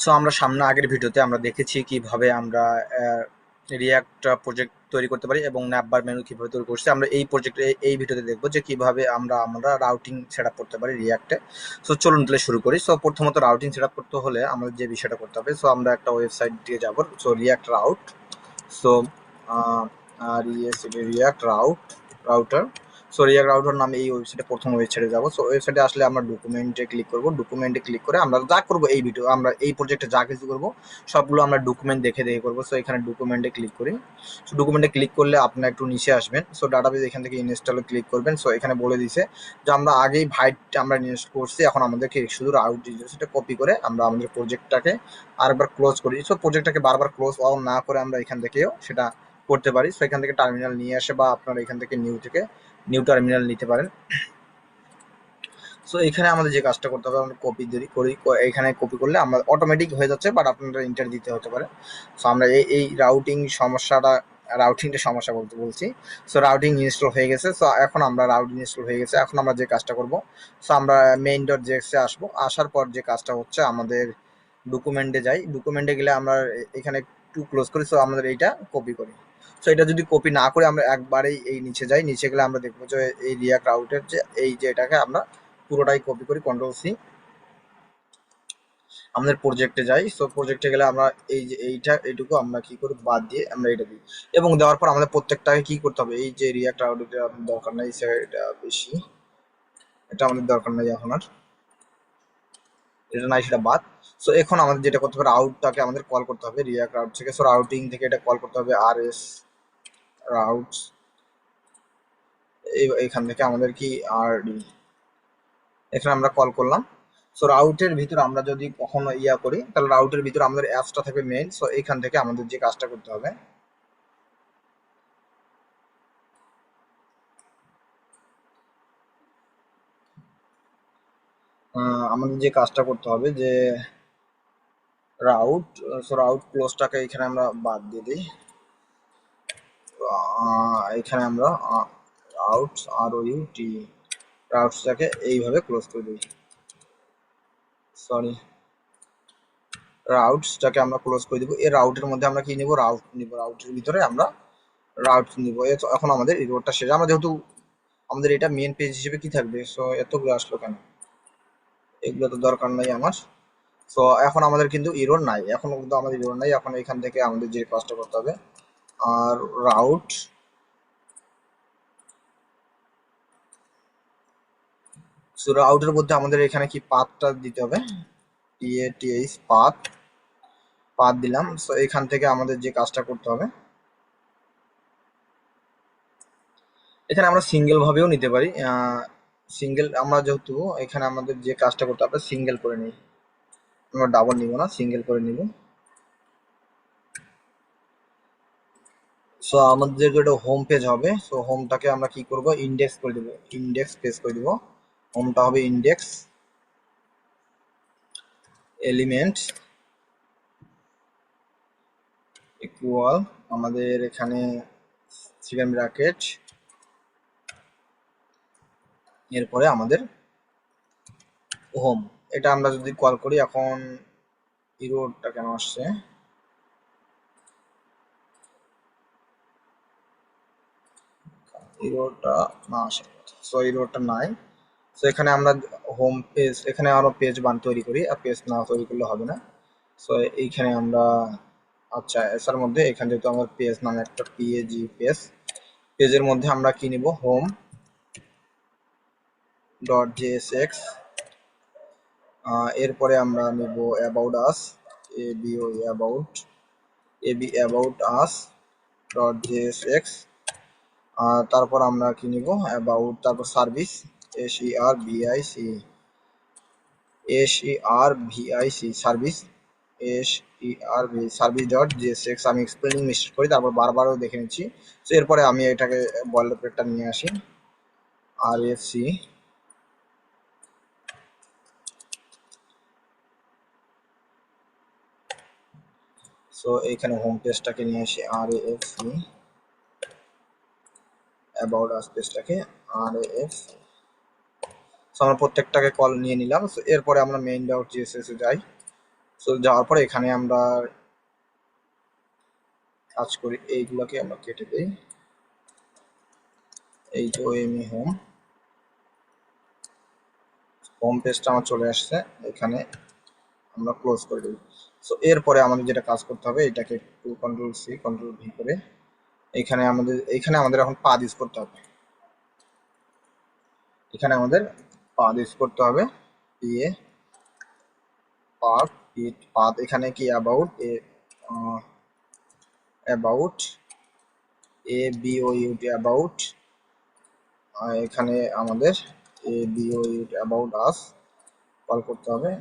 So আমরা সামনে আগের ভিডিওতে আমরা দেখেছি কিভাবে আমরা রিয়াক্ট প্রজেক্ট তৈরি করতে পারি এবং ন্যাপবার মেনু কিভাবে তৈরি করছি। আমরা এই প্রজেক্টে এই ভিডিওতে দেখবো যে কিভাবে আমরা রাউটিং সেট আপ করতে পারি রিয়াক্টে। সো চলুন তাহলে শুরু করি। সো প্রথমত রাউটিং সেট আপ করতে হলে আমাদের যে বিষয়টা করতে হবে, সো আমরা একটা ওয়েবসাইট দিয়ে যাব। So react route, so react router. So react router নামে এই ওয়েবসাইটে প্রথম ওয়েবসাইটে যাবো। সো ওয়েবসাইটে আসলে আমরা ডকুমেন্টে ক্লিক করব। ডকুমেন্টে ক্লিক করে আমরা যা করবো এই ভিডিও, আমরা এই প্রজেক্টে যা কিছু করবো সবগুলো আমরা ডকুমেন্ট দেখে দেখে করবো। সো এখানে ডকুমেন্টে ক্লিক করি। সো ডকুমেন্টে ক্লিক করলে আপনার একটু নিচে আসবেন। সো ডাটাবেস এখান থেকে ইনস্টলে ক্লিক করবেন। সো এখানে বলে দিছে যে আমরা আগেই ভাইট আমরা ইনস্টল করছি, এখন আমাদেরকে শুধু রাউট দিয়েছে, সেটা কপি করে আমরা আমাদের প্রজেক্টটাকে আরেকবার ক্লোজ করি। সো প্রজেক্টটাকে বারবার ক্লোজ অন না করে আমরা এখান থেকেও সেটা করতে পারি। সো এখান থেকে টার্মিনাল নিয়ে আসে বা আপনারা এখান থেকে নিউ টার্মিনাল নিতে পারেন। সো এখানে আমাদের যে কাজটা করতে হবে, আমরা কপি করি, এখানে কপি করলে আমরা অটোমেটিক হয়ে যাচ্ছে, বাট আপনারা ইন্টার দিতে হতে পারে। সো আমরা এই রাউটিংটা সমস্যা বলতে বলছি। সো রাউটিং ইনস্টল হয়ে গেছে। সো এখন আমরা রাউটিং ইনস্টল হয়ে গেছে, এখন আমরা যে কাজটা করব, সো আমরা মেইন ডট জেএক্সে আসবো। আসার পর যে কাজটা হচ্ছে, আমাদের ডকুমেন্টে যাই। ডকুমেন্টে গেলে আমরা এখানে টু ক্লোজ করি। সো আমাদের এইটা কপি করি। সো এটা যদি কপি না করে আমরা একবারেই এই নিচে যাই, নিচে গেলে আমরা দেখবো যে এই রিয়াক্ট রাউটের যে এটাকে আমরা পুরোটাই কপি করি, কন্ট্রোল সি, আমাদের প্রজেক্টে যাই। সো প্রজেক্টে গেলে আমরা এই যে এইটুকু আমরা কি করি, বাদ দিয়ে আমরা এটা দিই। এবং দেওয়ার পর আমাদের প্রত্যেকটাকে কি করতে হবে, এই যে রিয়াক্ট রাউটের দরকার নাই, এটা বেশি, এটা আমাদের দরকার নাই এখন আর, এটা নাই, সেটা বাদ। সো এখন আমাদের যেটা করতে হবে, রাউটটাকে আমাদের কল করতে হবে রিয়াক্ট রাউট থেকে। সো রাউটিং থেকে এটা কল করতে হবে RS রাউটস। এইখান থেকে আমাদের কি RD, এখানে আমরা কল করলাম। সো রাউটের ভিতরে আমরা যদি কখনো করি, তাহলে রাউটের ভিতরে আমাদের অ্যাপসটা থাকবে মেইন। সো এখান থেকে আমাদের যে কাজটা করতে হবে, আমাদের যে কাজটা করতে হবে যে রাউট, সো রাউট ক্লোজটাকে এখানে আমরা বাদ দিয়ে দিই। এখানে আমরা রাউট ROUT রাউটসটাকে এইভাবে ক্লোজ করে দিই। সরি, রাউটসটাকে আমরা ক্লোজ করে দিব। এই রাউটের মধ্যে আমরা কি নিব, রাউট নিব। রাউটের ভিতরে আমরা রাউট নিব। এখন আমাদের এই রোডটা শেষ। আমরা যেহেতু আমাদের এটা মেন পেজ হিসেবে কি থাকবে, সো এতগুলো আসলো কেন, এগুলো তো দরকার নাই আমার। সো এখন আমাদের কিন্তু ইরোর নাই, এখন কিন্তু আমাদের ইরোর নাই। এখন এখান থেকে আমাদের যে কাজটা করতে হবে, আর রাউট, সো রাউটের মধ্যে আমাদের এখানে কি পাথটা দিতে হবে, PATH পাথ দিলাম। সো এখান থেকে আমাদের যে কাজটা করতে হবে, এখানে আমরা সিঙ্গেল ভাবেও নিতে পারি। সিঙ্গেল আমরা যেহেতু এখানে আমাদের যে কাজটা করতে হবে, সিঙ্গেল করে নিই, আমরা ডাবল নিব না, সিঙ্গেল করে নিব। সো আমাদের যেটা হোম পেজ হবে, সো হোমটাকে আমরা কি করব, ইন্ডেক্স করে দিব, ইন্ডেক্স পেজ করে দিব। হোমটা হবে ইন্ডেক্স এলিমেন্ট ইকুয়াল, আমাদের এখানে চিকেন ব্র্যাকেট, এরপরে আমাদের হোম। এটা আমরা যদি কল করি, এখন ইরোডটা কেন আসছে, ইরোডটা না আসে, সো ইরোডটা নাই। সো এখানে আমরা হোম পেজ, এখানে আরো পেজ তৈরি করি, আর পেজ না তৈরি করলে হবে না। সো এইখানে আমরা, আচ্ছা এসআর মধ্যে এখানে যেহেতু আমার পেজ নামে একটা পেজের মধ্যে আমরা কি নিব, হোম ডট JSX, এরপরে আমরা নিব about us, about us dot JSX, তারপর আমরা কি নিব, অ্যাবাউট, তারপর service, SERVIC service, service dot JSX। আমি এক্সপ্লেনিং মিস্টেক করি, তারপর বারবারও দেখে নিচ্ছি। তো এরপরে আমি এটাকে বয়লারপ্লেটটা নিয়ে আসি, RFC, সো এইখানে হোম পেজটাকে নিয়ে আসি, RAFC, অ্যাবাউট আস পেজটাকে RAFC। সো আমরা প্রত্যেকটাকে কল নিয়ে নিলাম। সো এরপরে আমরা মেইন ডট JSX এ যাই। সো যাওয়ার পরে এখানে আমরা কাজ করি, এইগুলোকে আমরা কেটে দিই। এই যে ওএমই হোম পেজটা আমার চলে আসছে, এখানে আমরা ক্লোজ করে দিই। সো এরপরে আমাদের যেটা কাজ করতে হবে, এটাকে একটু কন্ট্রোল সি কন্ট্রোল ভি করে এখানে আমাদের এখন পাথ ইউজ করতে হবে। এখানে আমাদের পাথ ইউজ করতে হবে, দিয়ে পাথ এখানে কি about A B O UT about, এখানে আমাদের A B O UT about us call করতে হবে।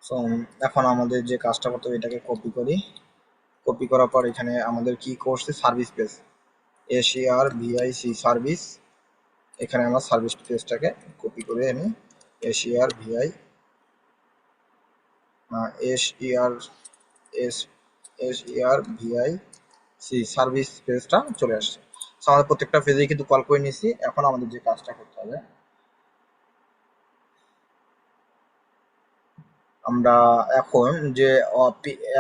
সো এখন আমাদের যে কাজটা করতে হবে, এটাকে কপি করার পর এখানে আমাদের কি করছে, সার্ভিস পেজ SERVIC সার্ভিস, এখানে আমরা সার্ভিস পেজটাকে কপি করে এনে SERVI সার্ভিস পেজটা চলে আসছে। সো আমাদের প্রত্যেকটা পেজে কিন্তু কল করে নিয়েছি। এখন আমাদের যে কাজটা করতে হবে, আমরা এখন যে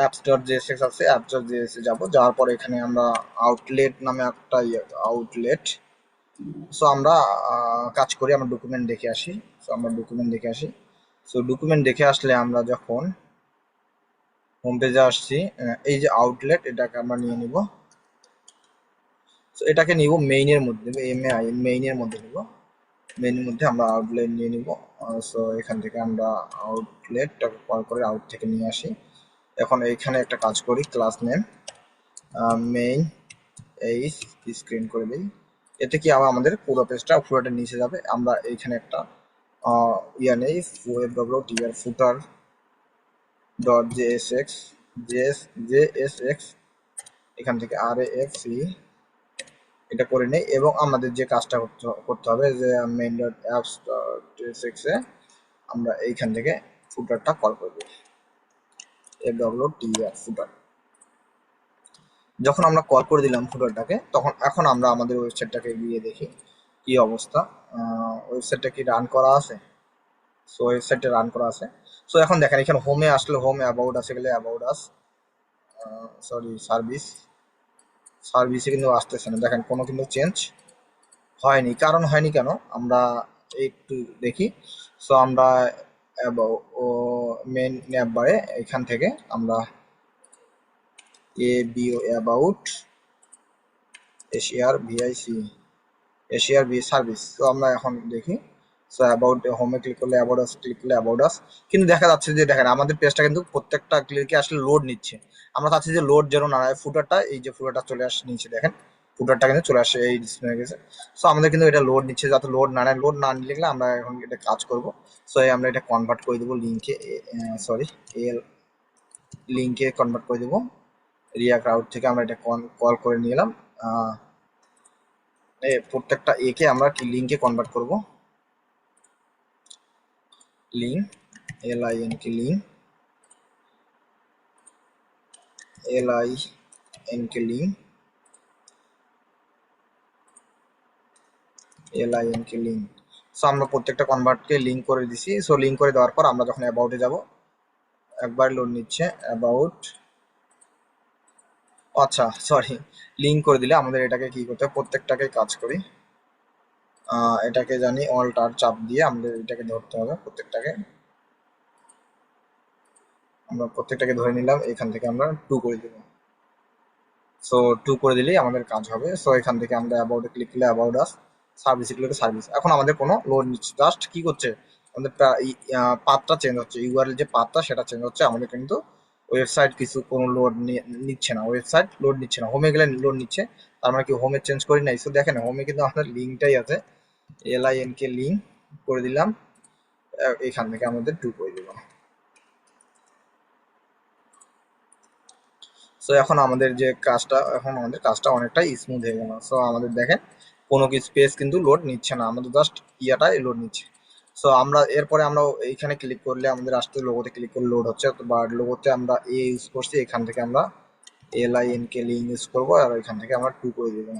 apps.jsx আছে, apps.js যাব, যাওয়ার পরে এখানে আমরা আউটলেট নামে একটা আউটলেট। সো আমরা কাজ করি, আমরা ডকুমেন্ট দেখে আসি। সো ডকুমেন্ট দেখে আসলে আমরা যখন হোম পেজে আসছি, এই যে আউটলেট, এটাকে আমরা নিয়ে নিব। সো এটাকে নিব মেইনের মধ্যে, মেইনের মধ্যে নিব। মেইনের মধ্যে আমরা আউটলেট নিয়ে নিব। সো এখান থেকে আমরা আউটলেটটাকে কল করে আউট থেকে নিয়ে আসি। এখন এইখানে একটা কাজ করি, ক্লাস নেম মেইন এই স্ক্রিন করে দিই। এতে কি আবার আমাদের পুরো পেজটা পুরোটা নিচে যাবে। আমরা এইখানে একটা ইয়া নেই, ফুটার ডট জেএসএক্স, এখান থেকে RAFC এটা করে নেই। এবং আমাদের যে কাজটা করতে হবে, যে main dot apps dot JSX এ আমরা এইখান থেকে ফুটারটা কল করব, ফুটার। যখন আমরা কল করে দিলাম ফুটারটাকে, তখন এখন আমরা আমাদের ওয়েবসাইটটাকে গিয়ে দেখি কি অবস্থা, ওয়েবসাইটটা কি রান করা আছে। সো ওয়েবসাইটটা রান করা আছে। সো এখন দেখেন, এখানে হোমে আসলে হোম, অ্যাবাউট আসে গেলে অ্যাবাউট আস, সরি সার্ভিসে কিন্তু আসতেছে না। দেখেন কোনো কিন্তু চেঞ্জ হয়নি। কারণ হয়নি কেন, আমরা একটু দেখি। সো আমরা মেন অ্যাপ বারে এখান থেকে আমরা অ্যাবাউট এশিয়ার ভি সার্ভিস। তো আমরা এখন দেখি। সো অ্যাবাউট হোমে ক্লিক করলে অ্যাবাউট আস, কিন্তু দেখা যাচ্ছে যে দেখেন আমাদের পেজটা কিন্তু প্রত্যেকটা ক্লিকে আসলে লোড নিচ্ছে। আমরা চাচ্ছি যে লোড যেন না হয়, ফুটারটা এই যে ফুটারটা চলে আসছে নিচে, দেখেন ফুটারটা কিন্তু চলে আসছে, এই ডিসপ্লে হয়ে গেছে। সো আমাদের কিন্তু এটা লোড নিচ্ছে, যাতে লোড না নেয়। লোড না নিলে আমরা এখন এটা কাজ করব। সো আমরা এটা কনভার্ট করে দেবো লিঙ্কে কনভার্ট করে দেবো। রিয়াক্ট আউট থেকে আমরা এটা কল করে নিলাম। প্রত্যেকটা একে আমরা কি লিঙ্কে কনভার্ট করব, লিঙ্ক LINK লিঙ্ক। সো আমরা প্রত্যেকটা কনভার্টকে লিঙ্ক করে দিছি। সো লিঙ্ক করে দেওয়ার পর আমরা যখন অ্যাবাউটে যাব, একবার লোড নিচ্ছে অ্যাবাউট, আচ্ছা সরি, লিঙ্ক করে দিলে আমাদের এটাকে কি করতে হবে, প্রত্যেকটাকে কাজ করি, এটাকে জানি অল্টার চাপ দিয়ে আমাদের এটাকে ধরতে হবে। আমরা প্রত্যেকটাকে ধরে নিলাম, এখান থেকে আমরা 2 করে দেবো। সো 2 করে দিলেই আমাদের কাজ হবে। সো এখান থেকে আমরা অ্যাবাউটে ক্লিক করলে অ্যাবাউট আস, সার্ভিসে ক্লিক করলে সার্ভিস। এখন আমাদের কোনো লোড নিচ্ছে, জাস্ট কি করছে, আমাদের পাথটা চেঞ্জ হচ্ছে, ইউআরএল যে পাথটা সেটা চেঞ্জ হচ্ছে। আমাদের কিন্তু ওয়েবসাইট কিছু কোনো লোড নিচ্ছে না, ওয়েবসাইট লোড নিচ্ছে না। হোমে গেলে লোড নিচ্ছে, তার মানে কি হোমে চেঞ্জ করি নাই। সো দেখেন হোমে কিন্তু আমাদের লিঙ্কটাই আছে, LINK লিঙ্ক করে দিলাম, এখান থেকে আমাদের 2 করে দিলাম। সো এখন আমাদের কাজটা অনেকটাই স্মুথ হয়ে গেল। সো আমাদের দেখেন কোনো কিছু পেজ কিন্তু লোড নিচ্ছে না, আমাদের জাস্ট ইয়াটাই লোড নিচ্ছে। সো আমরা এরপরে আমরা এইখানে ক্লিক করলে আমাদের আসতে, লোগোতে ক্লিক করলে লোড হচ্ছে। বা লোগোতে আমরা ইউজ করছি, এখান থেকে আমরা LINK লিঙ্ক ইউজ করবো, আর এখান থেকে আমরা 2 করে দেবো।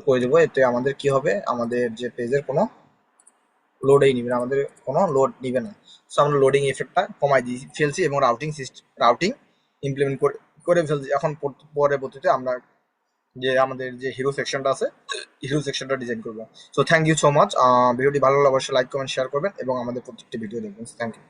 করে দেবো, এতে আমাদের কি হবে, আমাদের যে পেজের কোনো লোডই নিবে না, আমাদের কোনো লোড নিবে না। সো আমরা লোডিং এফেক্টটা কমাই দিয়ে ফেলছি এবং রাউটিং ইমপ্লিমেন্ট করে ফেলছি। এখন পরবর্তীতে আমরা যে আমাদের যে হিরো সেকশনটা আছে, হিরো সেকশনটা ডিজাইন করবো। So thank you so much. ভিডিওটি ভালো লাগলে অবশ্যই লাইক কমেন্ট শেয়ার করবেন এবং আমাদের প্রত্যেকটি ভিডিও দেখবেন। Thank you.